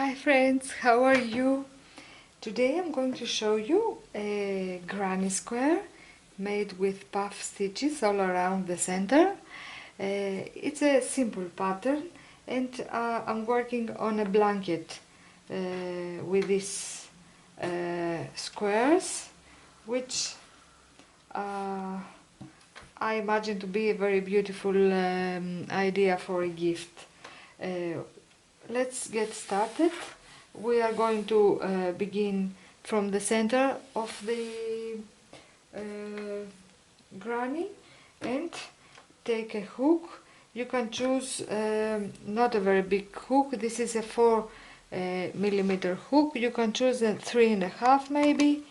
Hi friends, how are you? Today I'm going to show you a granny square made with puff stitches all around the center. It's a simple pattern and I'm working on a blanket with these squares, which uh, I imagine to be a very beautiful idea for a gift. Uh, let's get started. We are going to begin from the center of the granny and take a hook. You can choose not a very big hook. This is a 4 millimeter hook. You can choose a 3.5 maybe,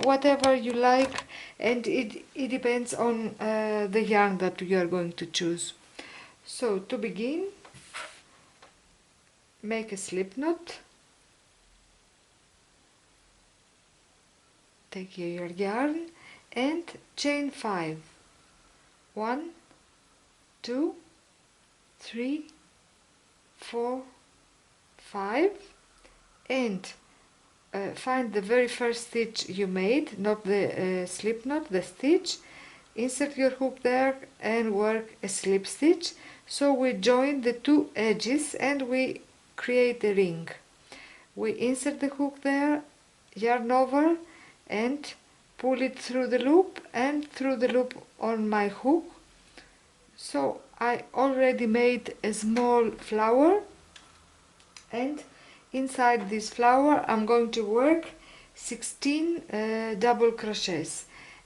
whatever you like, and it depends on the yarn that you are going to choose. So to begin, make a slip knot, take your yarn and chain 5. 1, 2, 3, 4, 5, and find the very first stitch you made, not the slip knot, the stitch. Insert your hook there and work a slip stitch. So we join the two edges and we create a ring. We insert the hook there, yarn over and pull it through the loop and through the loop on my hook. So I already made a small flower, and inside this flower I'm going to work 16 double crochets.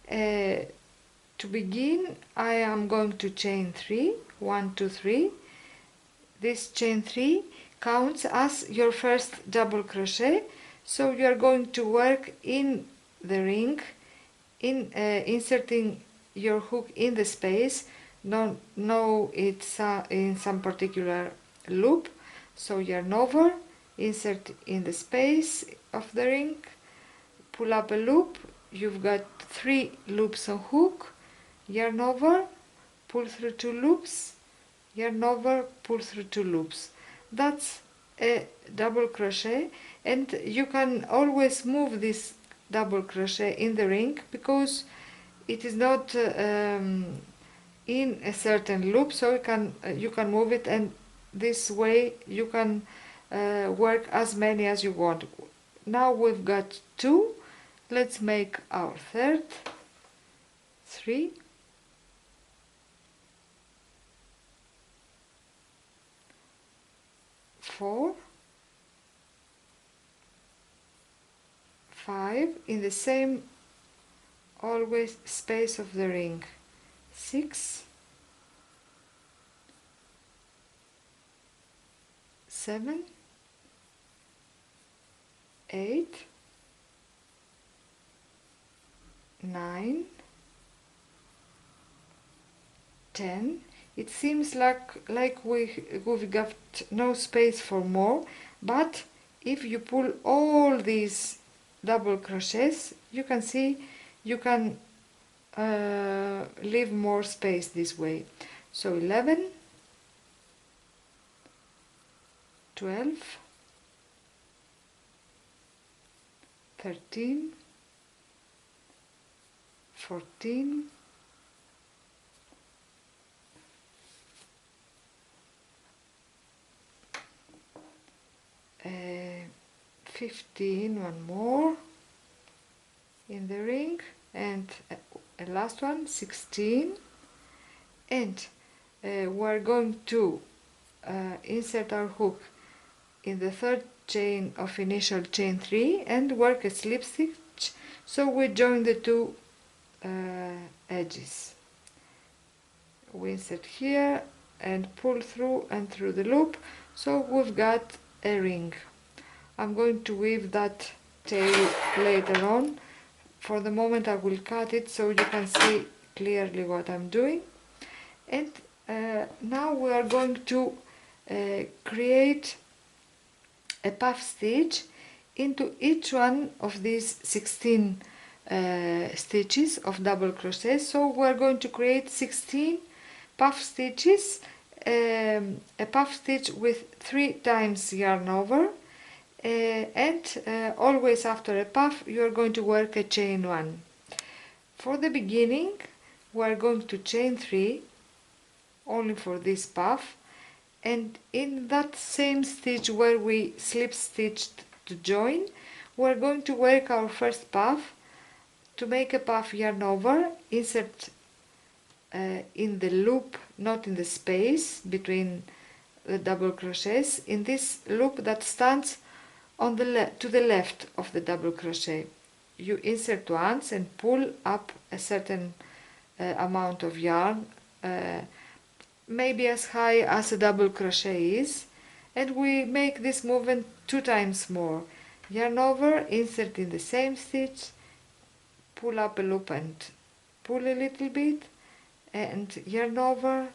To begin, I am going to chain 3, 1, 2, 3. This chain 3 counts as your first double crochet, so you are going to work in the ring, inserting your hook in the space. No, it's in some particular loop. So yarn over, insert in the space of the ring, pull up a loop. You've got 3 loops on hook, yarn over, pull through 2 loops, yarn over, pull through 2 loops. That's a double crochet, and you can always move this double crochet in the ring because it is not in a certain loop, so you can move it, and this way you can work as many as you want. Now we've got 2. Let's make our third. 3, 4, 5 in the same always space of the ring. 6, 7, 8, 9, 10. It seems like we've got no space for more, but if you pull all these double crochets, you can see you can leave more space this way. So 11, 12, 13, 14, 15, one more in the ring, and a last one, 16, and we're going to insert our hook in the third chain of initial chain 3 and work a slip stitch, so we join the two edges. We insert here and pull through and through the loop, so we've got a ring. I'm going to weave that tail later on. For the moment I will cut it so you can see clearly what I'm doing. And now we are going to create a puff stitch into each one of these 16 stitches of double crochet. So we're going to create 16 puff stitches a puff stitch with 3 times yarn over, and always after a puff you are going to work a chain 1. For the beginning we are going to chain 3 only for this puff, and in that same stitch where we slip stitched to join, we are going to work our first puff. To make a puff, yarn over, insert in the loop, not in the space between the double crochets, in this loop that stands on the to the left of the double crochet. You insert once and pull up a certain amount of yarn, maybe as high as a double crochet is, and we make this movement 2 times more. Yarn over, insert in the same stitch, pull up a loop and pull a little bit, and yarn over,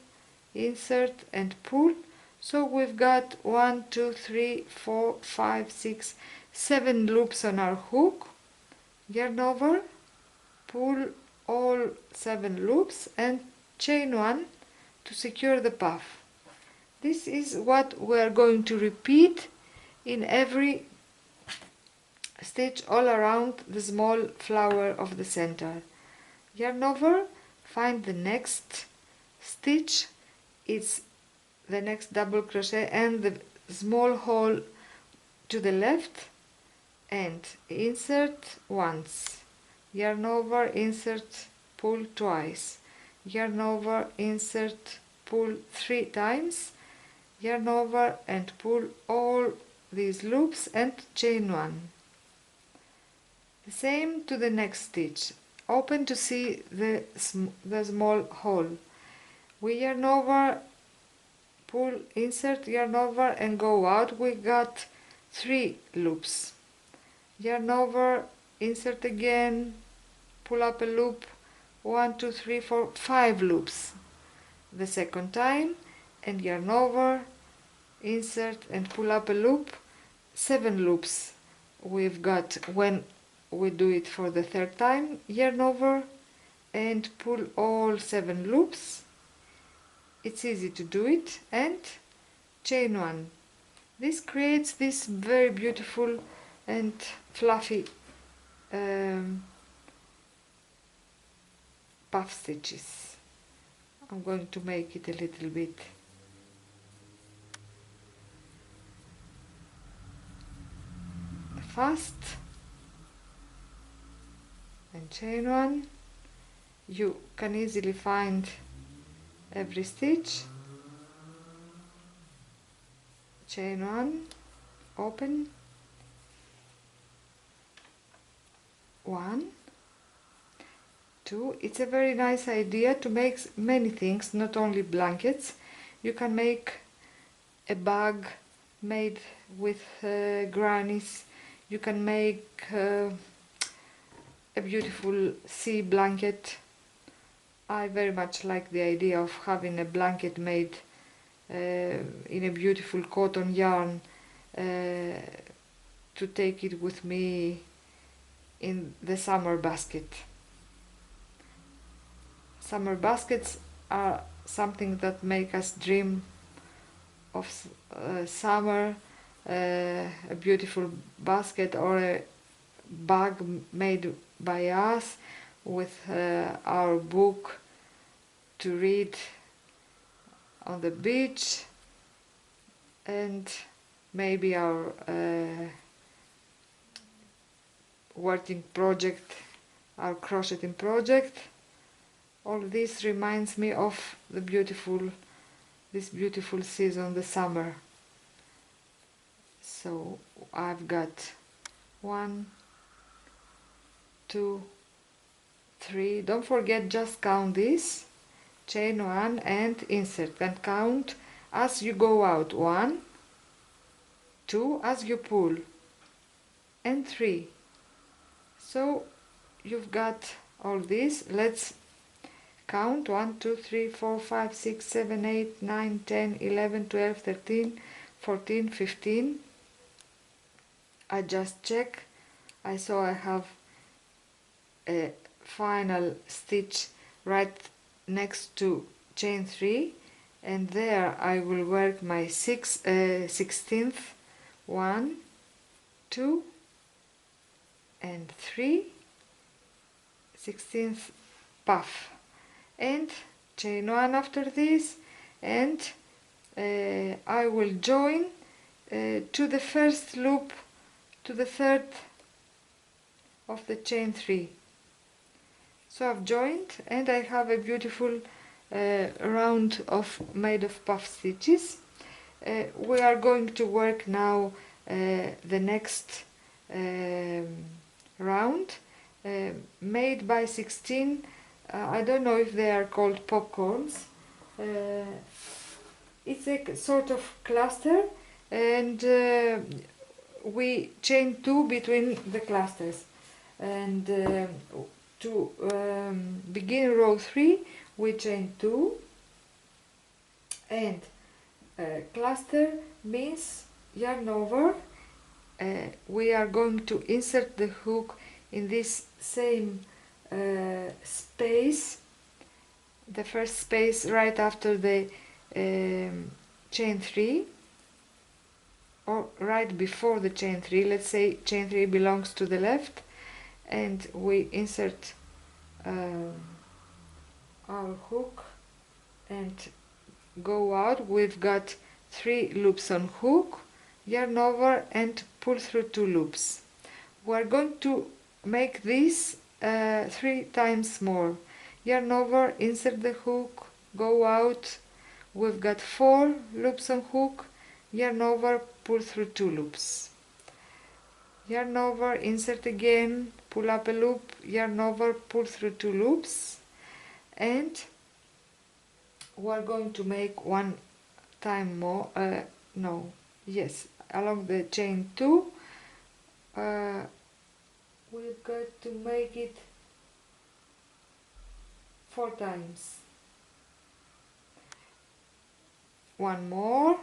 insert and pull. So we've got 1, 2, 3, 4, 5, 6, 7 loops on our hook. Yarn over, pull all 7 loops and chain 1 to secure the puff. This is what we are going to repeat in every stitch all around the small flower of the center. Yarn over, find the next stitch, it's the next double crochet and the small hole to the left, and insert once, yarn over, insert, pull twice, yarn over, insert, pull 3 times, yarn over and pull all these loops and chain 1. The same to the next stitch. Open to see the small hole. We yarn over, pull, insert, yarn over and go out. We got 3 loops. Yarn over, insert again, pull up a loop, 1, 2, 3, 4, 5 loops. The second time, and yarn over, insert and pull up a loop, 7 loops. We've got when we do it for the third time, yarn over and pull all 7 loops. It's easy to do it, and chain 1. This creates this very beautiful and fluffy puff stitches. I'm going to make it a little bit fast, and chain 1. You can easily find every stitch. Chain 1, open, 1, 2. It's a very nice idea to make many things, not only blankets. You can make a bag made with grannies. You can make a beautiful sea blanket. I very much like the idea of having a blanket made in a beautiful cotton yarn, to take it with me in the summer basket. Summer baskets are something that make us dream of summer, a beautiful basket or a bag made by us with our book to read on the beach, and maybe our working project, our crocheting project. All this reminds me of the this beautiful season, the summer. So I've got 1, 2, 3. Don't forget, just count this. Chain 1 and insert, and count as you go out. 1, 2 as you pull, and 3. So you've got all this. Let's count. 1, 2, 3, 4, 5, 6, 7, 8, 9, 10, 11, 12, 13, 14, 15. I just check. I saw I have a final stitch right next to chain 3, and there I will work my 16th, 1, 2 and 3, 16th puff, and chain 1 after this, and I will join to the first loop, to the third of the chain 3. So I've joined and I have a beautiful round made of puff stitches. We are going to work now the next round made by 16. I don't know if they are called popcorns. It's a sort of cluster, and we chain 2 between the clusters, and to begin row 3 we chain 2, and cluster means yarn over. We are going to insert the hook in this same space, the first space right after the chain 3, or right before the chain 3. Let's say chain 3 belongs to the left, and we insert our hook and go out. We've got 3 loops on hook, yarn over and pull through 2 loops. We're going to make this 3 times more. Yarn over, insert the hook, go out. We've got 4 loops on hook, yarn over, pull through 2 loops. Yarn over, insert again, pull up a loop, yarn over, pull through 2 loops, and we're going to make 1 time more, along the chain 2, we've got to make it 4 times. 1 more,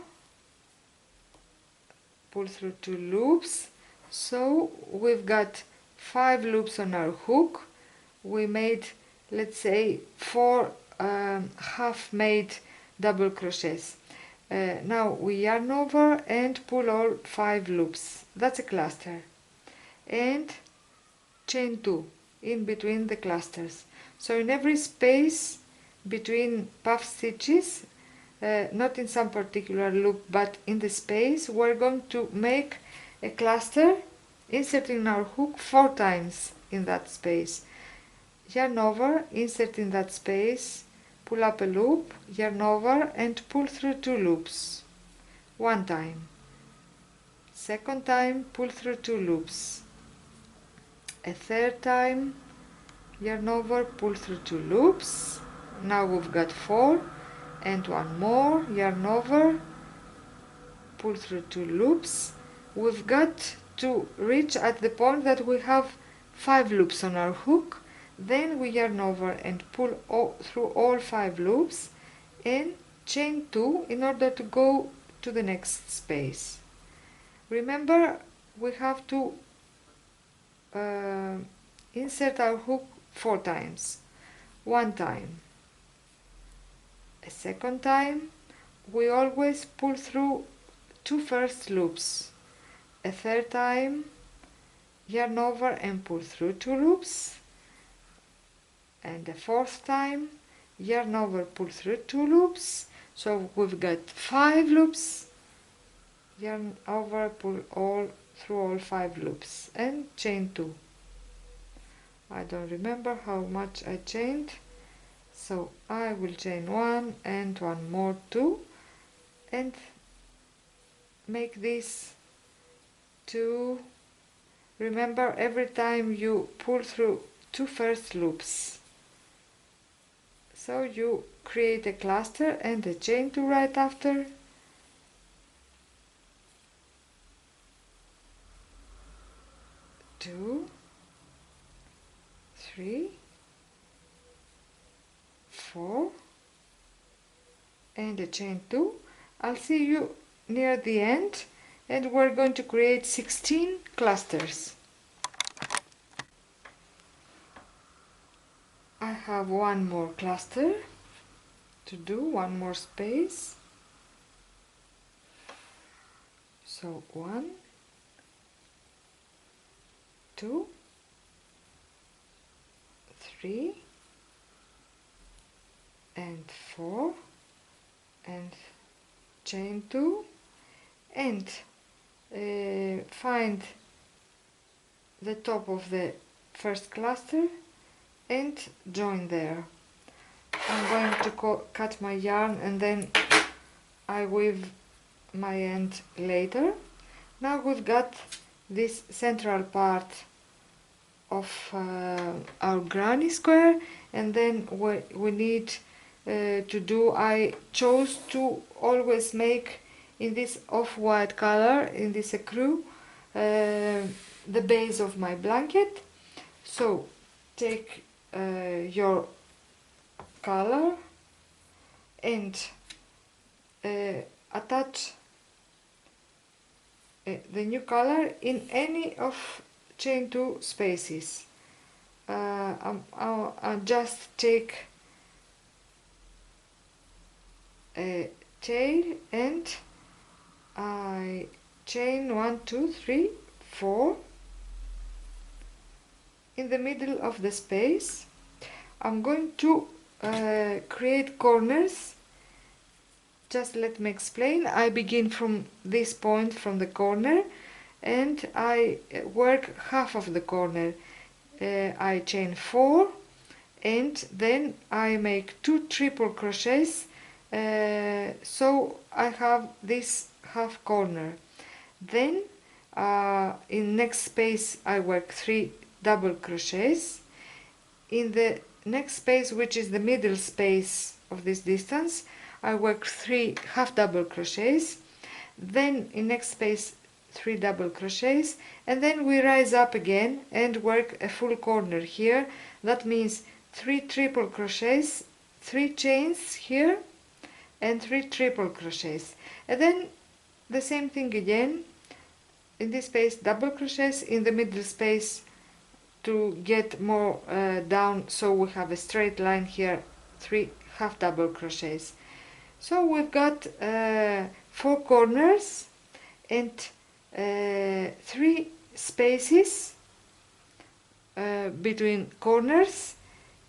pull through 2 loops. So we've got 5 loops on our hook. We made, let's say, 4 half made double crochets. Now we yarn over and pull all 5 loops. That's a cluster, and chain 2 in between the clusters. So in every space between puff stitches, not in some particular loop but in the space, we're going to make a cluster, inserting our hook 4 times in that space. Yarn over, insert in that space, pull up a loop, yarn over and pull through 2 loops. 1 time. Second time, pull through 2 loops. A third time, yarn over, pull through 2 loops. Now we've got 4, and 1 more, yarn over, pull through 2 loops. We've got to reach at the point that we have 5 loops on our hook. Then we yarn over and pull through all 5 loops and chain 2 in order to go to the next space. Remember, we have to insert our hook 4 times. 1 time. A second time, we always pull through 2 first loops. A third time, yarn over and pull through 2 loops. And the fourth time, yarn over, pull through 2 loops. So we've got 5 loops, yarn over, pull through all 5 loops, and chain 2. I don't remember how much I chained, so I will chain 1 and 1 more, 2, and make this 2. Remember, every time you pull through 2 first loops, so you create a cluster and a chain 2 right after. Two, 3, 4, and a chain 2. I'll see you near the end, and we're going to create 16 clusters. I have 1 more cluster, to do one more space. So 1, 2, 3 and 4 and chain 2 and find the top of the first cluster and join there. I'm going to cut my yarn and then I weave my end later. Now we've got this central part of our granny square, and then we need to do, I chose to always make in this off-white color, in this ecru, the base of my blanket. So take your color and attach the new color in any of chain 2 spaces. I'll just take a tail and I chain 1, 2, 3, 4 in the middle of the space. I'm going to create corners. Just let me explain. I begin from this point, from the corner, and I work half of the corner. I chain 4 and then I make 2 triple crochets, so I have this half corner. Then in next space I work 3 double crochets. In the next space, which is the middle space of this distance, I work 3 half double crochets. Then in next space 3 double crochets, and then we rise up again and work a full corner here. That means 3 triple crochets, 3 chains here and 3 triple crochets, and then the same thing again. In this space double crochets, in the middle space to get more down, so we have a straight line here, 3 half double crochets. So we've got 4 corners and 3 spaces between corners.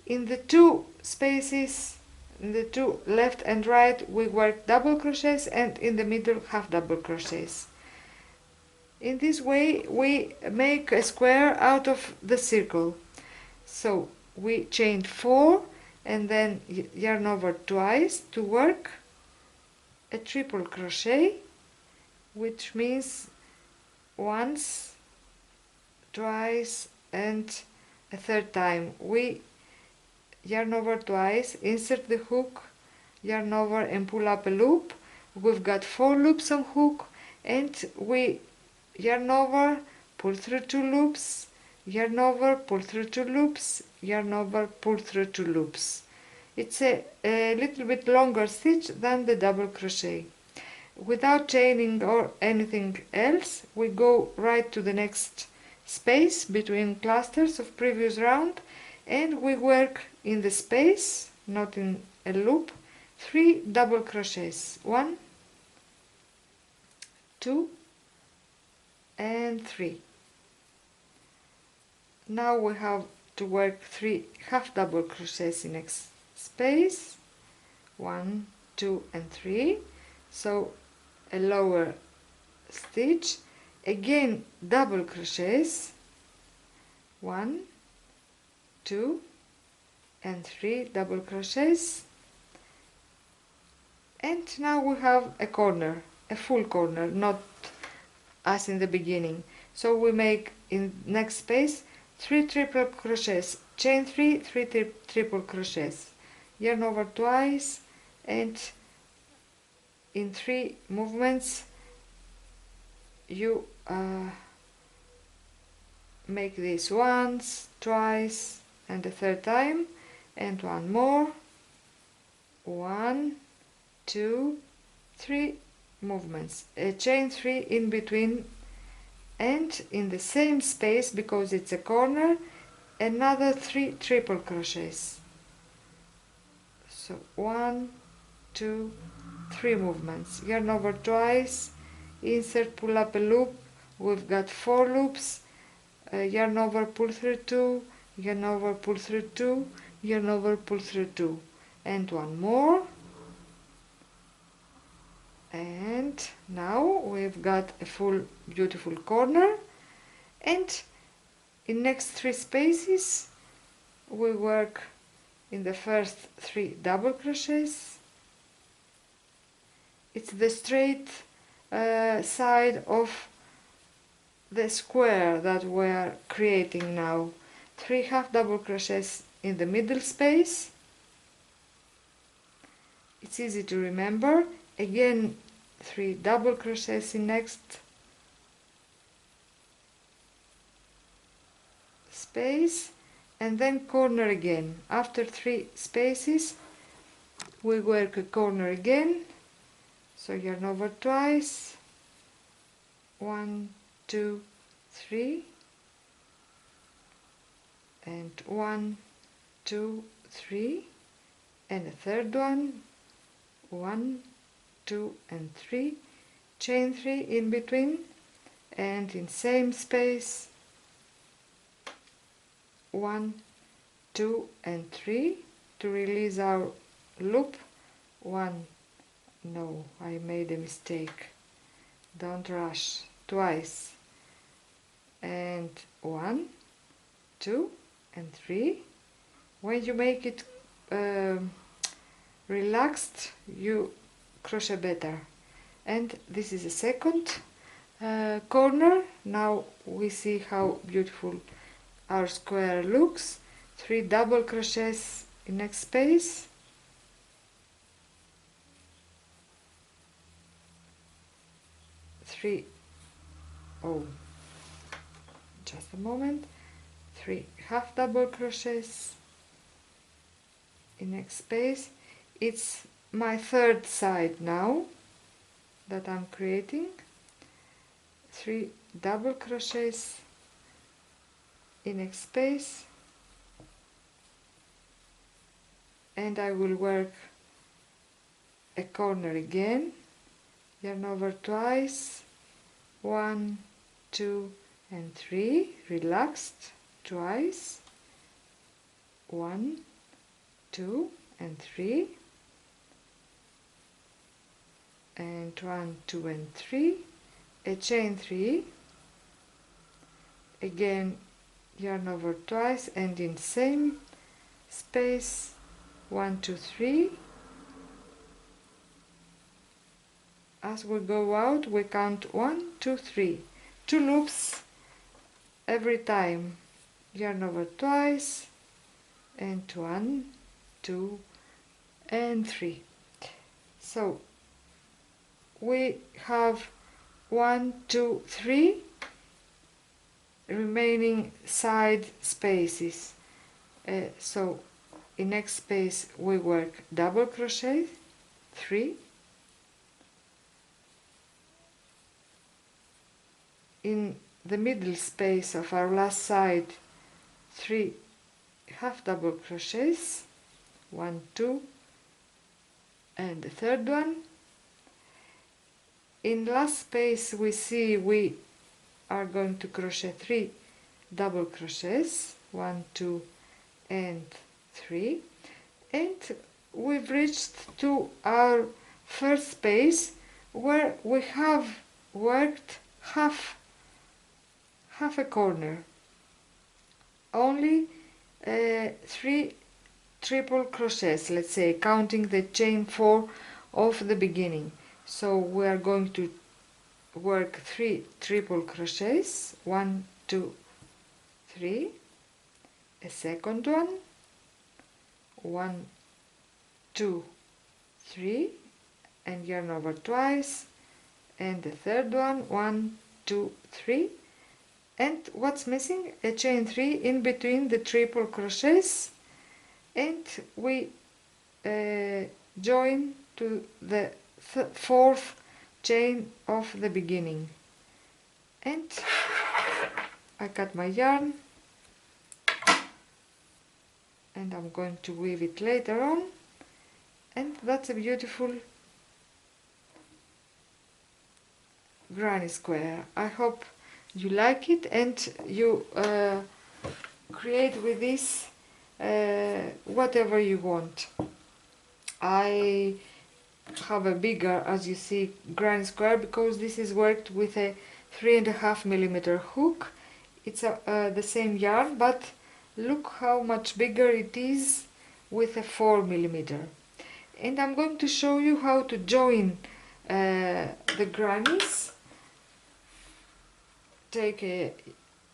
In the 2 spaces, in the 2 left and right, we work double crochets, and in the middle half double crochets. In this way we make a square out of the circle. So we chain 4 and then yarn over twice to work a triple crochet, which means once, twice and a third time. We yarn over twice, insert the hook, yarn over and pull up a loop. We've got 4 loops on hook, and we yarn over, pull through 2 loops, yarn over, pull through 2 loops, yarn over, pull through 2 loops. It's a little bit longer stitch than the double crochet. Without chaining or anything else, we go right to the next space between clusters of previous round, and we work in the space, not in a loop, 3 double crochets. 1, 2 and 3. Now we have to work 3 half double crochets in next space, 1, 2 and 3, so a lower stitch, again double crochets, 1, 2 and 3 double crochets, and now we have a corner, a full corner, not as in the beginning. So we make in next space 3 triple crochets, chain 3, 3 triple crochets, yarn over twice, and in 3 movements you make this once, twice and a third time, and one more, 1, 2, 3 movements, a chain 3 in between, and in the same space, because it's a corner, another 3 triple crochets. So 1, 2, 3 movements. Yarn over twice, insert, pull up a loop. We've got 4 loops. Yarn over, pull through 2, yarn over, pull through 2, yarn over, pull through 2, and one more. And now we've got a full beautiful corner, and in next 3 spaces we work in the first 3 double crochets. It's the straight side of the square that we're creating now. 3 half double crochets in the middle space. It's easy to remember. Again 3 double crochets in next space, and then corner again. After 3 spaces we work a corner again, so yarn over twice, 1, 2, 3, and 1, 2, 3, and a third one, 1, 2, and 3, chain 3 in between, and in same space 1, 2, and 3 to release our loop. 1, no, I made a mistake, don't rush, twice, and 1, 2, and 3. When you make it relaxed, you crochet better. And this is a second corner. Now we see how beautiful our square looks. 3 double crochets in next space, just a moment, 3 half double crochets in next space. It's my third side now that I'm creating. 3 double crochets in next space, and I will work a corner again. Yarn over twice, 1, 2, and 3, relaxed, twice, 1, 2, and 3, and 1, 2, and 3, a chain 3, again yarn over twice, and in same space 1, 2, 3. As we go out we count 1, 2, 3, 2 loops every time. Yarn over twice, and 1, 2, and 3. So we have 1, 2, 3 remaining side spaces. So in next space we work double crochet, 3, in the middle space of our last side 3 half double crochets, 1, 2, and the third one. In last space we see we are going to crochet 3 double crochets, 1, 2, and 3, and we've reached to our first space where we have worked half a corner, only 3 triple crochets, let's say, counting the chain 4 of the beginning. So we are going to work 3 triple crochets, 1, 2, 3, a second one, 1, 2, 3, and yarn over twice, and the third one, 1, 2, 3, and what's missing? A chain 3 in between the triple crochets, and we join to the fourth chain of the beginning. And I cut my yarn, and I'm going to weave it later on, And that's a beautiful granny square. I hope you like it and you create with this whatever you want. I have a bigger, as you see, granny square because this is worked with a 3.5mm hook. It's the same yarn, but look how much bigger it is with a 4mm. And I'm going to show you how to join the grannies. Take a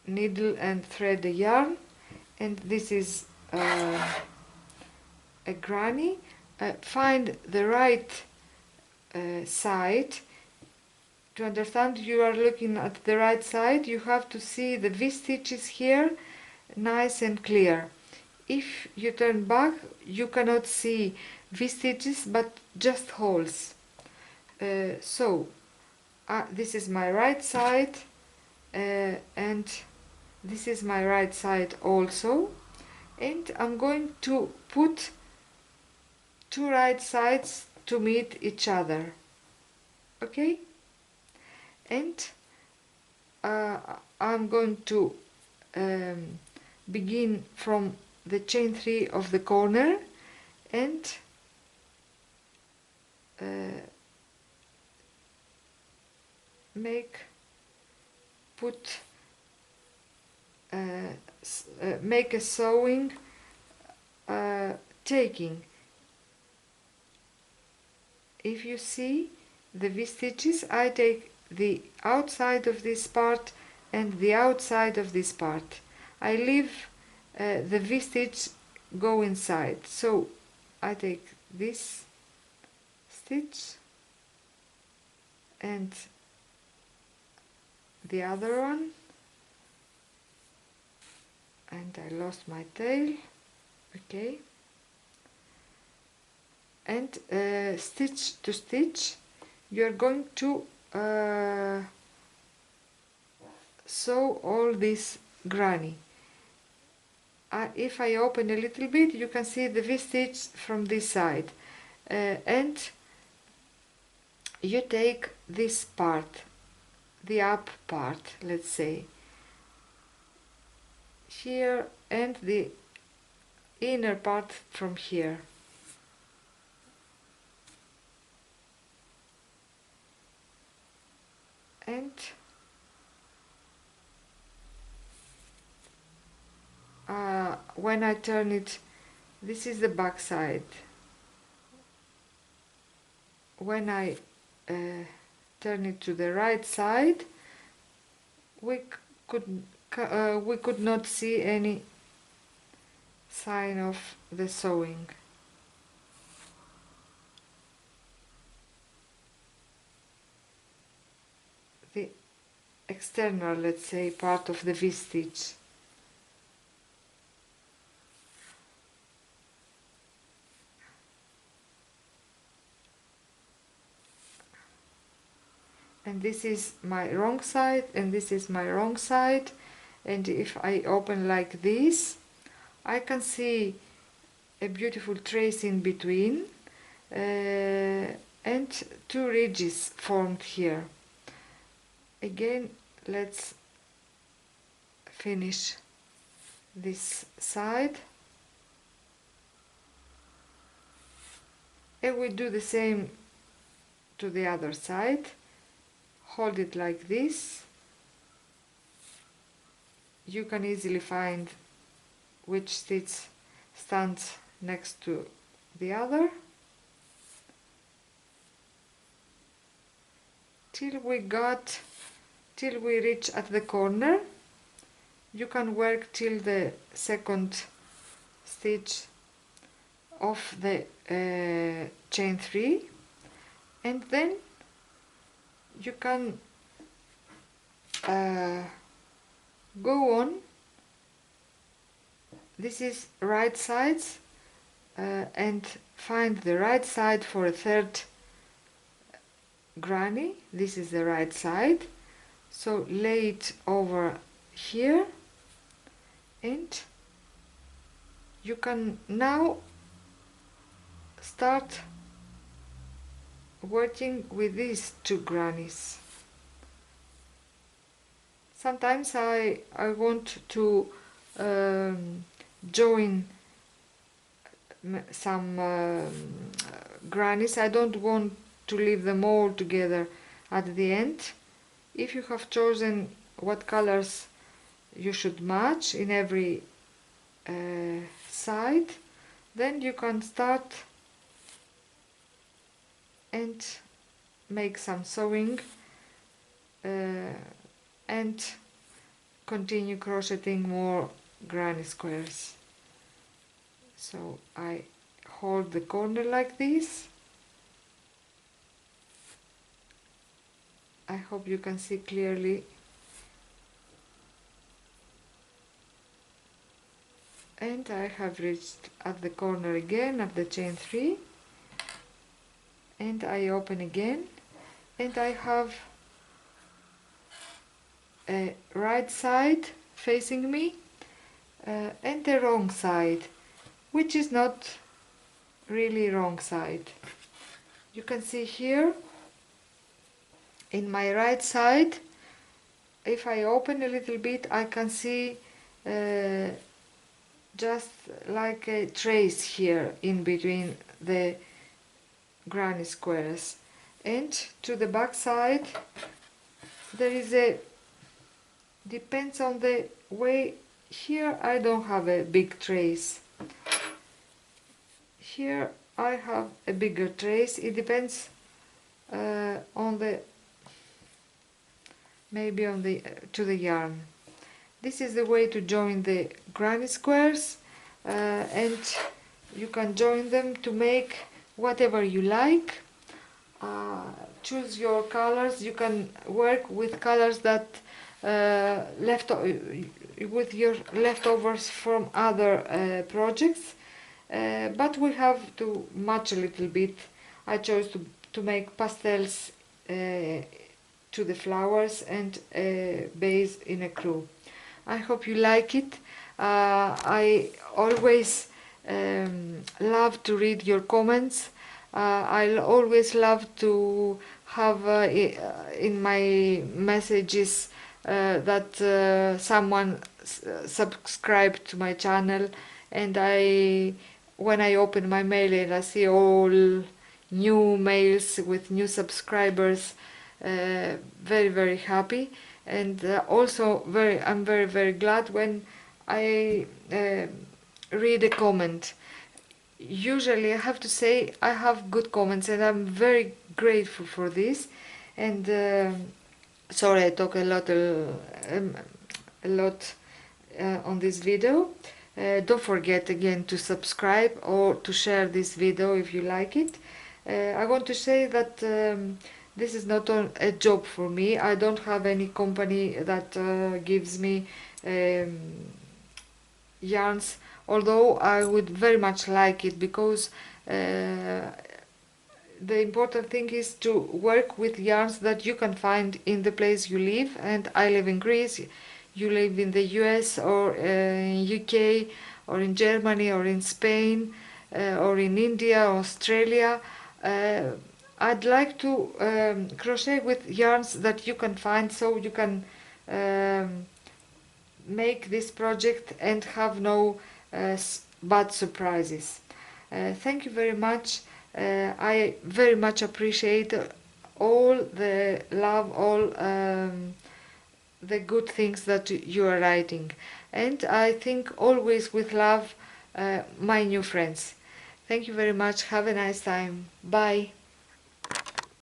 needle and thread the yarn, and this is a granny. Find the right side. To understand you are looking at the right side, you have to see the V-stitches here nice and clear. If you turn back, you cannot see V-stitches but just holes. So this is my right side, and this is my right side also, and I'm going to put two right sides to meet each other, okay? And I'm going to begin from the chain 3 of the corner and make a sewing taking. If you see the V-stitches, I take the outside of this part and the outside of this part. I leave the V-stitch go inside. So I take this stitch and the other one, and I lost my tail, okay, and stitch to stitch you are going to sew all this granny. If I open a little bit, you can see the V-stitch from this side, and you take this part, the up part, let's say, here, and the inner part from here. And when I turn it, this is the back side. When I turn it to the right side, we could not see any sign of the sewing. The external, let's say, part of the V-stitch. And this is my wrong side, and this is my wrong side, and if I open like this, I can see a beautiful trace in between, and two ridges formed here. Again, let's finish this side, and we do the same to the other side. Hold it like this. You can easily find which stitch stands next to the other, till we reach at the corner. You can work till the second stitch of the chain 3, and then you can go on. This is right sides, and find the right side for a third granny. This is the right side, so lay it over here, and you can now start working with these two grannies. Sometimes I want to join some grannies. I don't want to leave them all together at the end. If you have chosen what colors you should match in every side, then you can start and make some sewing and continue crocheting more granny squares. So I hold the corner like this. I hope you can see clearly. And I have reached at the corner again of the chain 3, and I open again, and I have a right side facing me and the wrong side, which is not really wrong side. You can see here in my right side, if I open a little bit, I can see just like a trace here in between the granny squares, and to the back side there is a, depends on the way. Here I don't have a big trace, here I have a bigger trace. It depends on the, maybe on the to the yarn. This is the way to join the granny squares, and you can join them to make whatever you like. Choose your colors. You can work with colors that with your leftovers from other projects, but we have to match a little bit. I chose to make pastels to the flowers and a base in a crew. I hope you like it. I always love to read your comments. I always love to have in my messages that someone subscribed to my channel, and when I open my mail and I see all new mails with new subscribers, very happy. And also I'm very glad when I read a comment. Usually I have to say I have good comments, and I'm very grateful for this. And sorry I talk a lot on this video. Don't forget again to subscribe or to share this video if you like it. I want to say that this is not a job for me. I don't have any company that gives me yarns, although I would very much like it, because the important thing is to work with yarns that you can find in the place you live. And I live in Greece, you live in the US or in UK or in Germany or in Spain or in India, Australia. I'd like to crochet with yarns that you can find, so you can make this project and have no bad surprises. Thank you very much. I very much appreciate all the love, all the good things that you are writing, and I think always with love, my new friends. Thank you very much. Have a nice time. Bye.